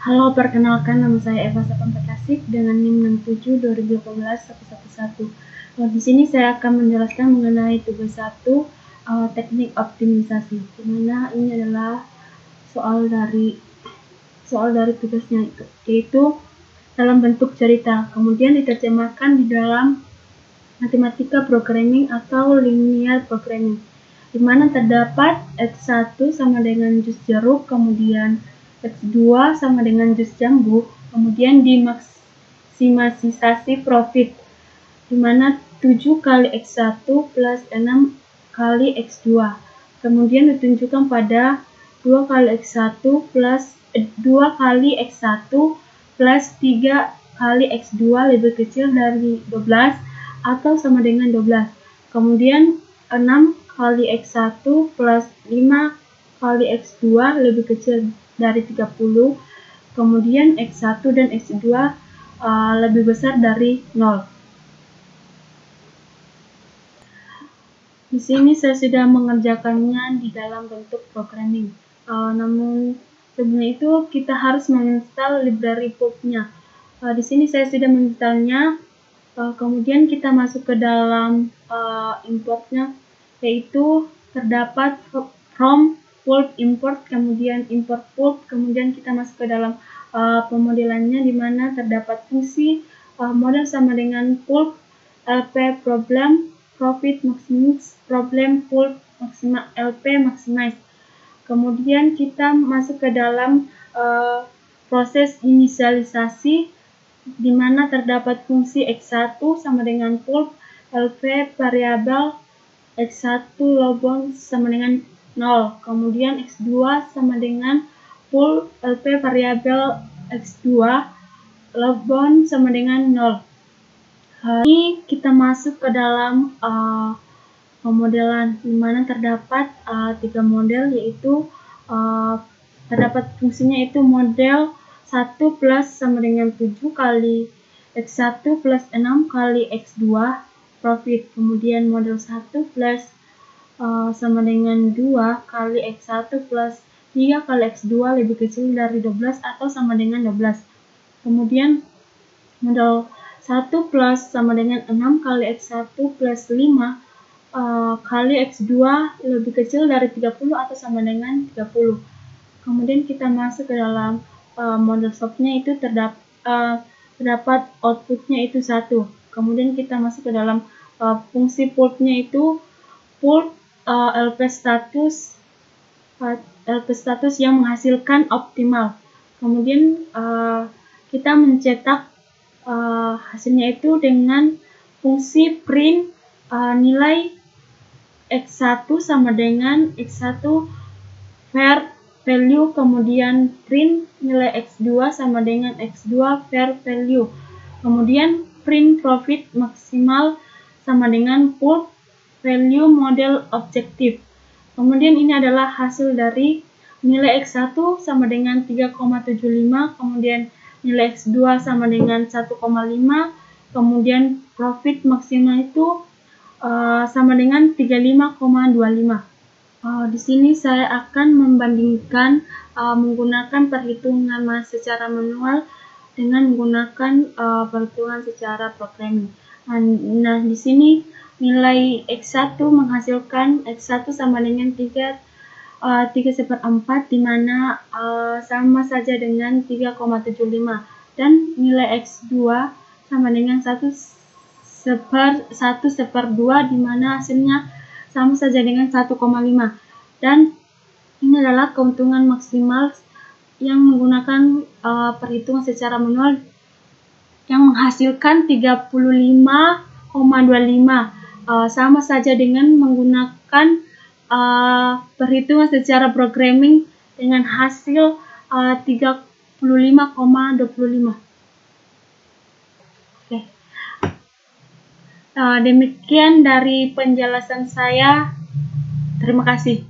Halo, perkenalkan nama saya Eva Sapantakasih dengan NIM 67 2018 111. Di sini saya akan menjelaskan mengenai tugas 1 teknik optimisasi, di mana ini adalah soal dari tugasnya yaitu dalam bentuk cerita, kemudian diterjemahkan di dalam matematika programming atau linear programming, di mana terdapat X1 sama dengan jus jeruk, kemudian X2 sama dengan jus jambu, kemudian dimaksimisasi profit, di mana 7 kali X1 plus 6 kali X2, kemudian ditunjukkan pada 2 kali X1 plus 2 kali X1 plus 3 kali X2 lebih kecil dari 12 atau sama dengan 12. Kemudian 6 kali X1 plus 5 kali X2 lebih kecil dari 30. Kemudian X1 dan X2 lebih besar dari 0. Di sini saya sudah mengerjakannya di dalam bentuk programming. Namun sebelum itu kita harus menginstal library pulp-nya. Di sini saya sudah menginstalnya. Kemudian kita masuk ke dalam importnya, yaitu terdapat from pulp import, kemudian import pulp, kemudian kita masuk ke dalam pemodelannya, di mana terdapat fungsi model sama dengan pulp, LP problem, profit maximize, problem pulp LP maximize. Kemudian kita masuk ke dalam proses inisialisasi, di mana terdapat fungsi X1 sama dengan pulp, LP variabel X1 logbound sama dengan 0, kemudian X2 sama dengan pulp, LP variabel X2 logbound sama dengan 0. Ini kita masuk ke dalam pemodelan, di mana terdapat 3 model, yaitu terdapat fungsinya itu model 1 plus sama dengan 7 kali X1 plus 6 kali X2 profit, kemudian model 1 plus sama dengan 2 kali X1 plus 3 kali X2 lebih kecil dari 12 atau sama dengan 12. Kemudian model 1 plus sama dengan 6 kali X1 plus 5 kali X2 lebih kecil dari 30 atau sama dengan 30. Kemudian kita masuk ke dalam model solve-nya, itu terdapat outputnya itu 1. Kemudian kita masuk ke dalam fungsi pulp-nya, itu pulp LP status yang menghasilkan optimal. Kemudian kita mencetak hasilnya itu dengan fungsi print nilai X1 sama dengan X1 var value, kemudian print nilai X2 sama dengan X2 var value, kemudian print profit maksimal sama dengan pulp value model objektif. Kemudian ini adalah hasil dari nilai X1 sama dengan 3,75, kemudian nilai X2 sama dengan 1,5, kemudian profit maksimal itu sama dengan 35,25. Di sini saya akan membandingkan menggunakan perhitungan secara manual dengan menggunakan perhitungan secara programming. Nah, di sini nilai X1 menghasilkan X1 sama dengan 3/4, di mana sama saja dengan 3,75, dan nilai X2 sama dengan 1/2, di mana hasilnya sama saja dengan 1,5, dan ini adalah keuntungan maksimal yang menggunakan perhitungan secara manual yang menghasilkan 35,25, sama saja dengan menggunakan perhitungan secara programming dengan hasil 35,25. Oke. Demikian dari penjelasan saya. Terima kasih.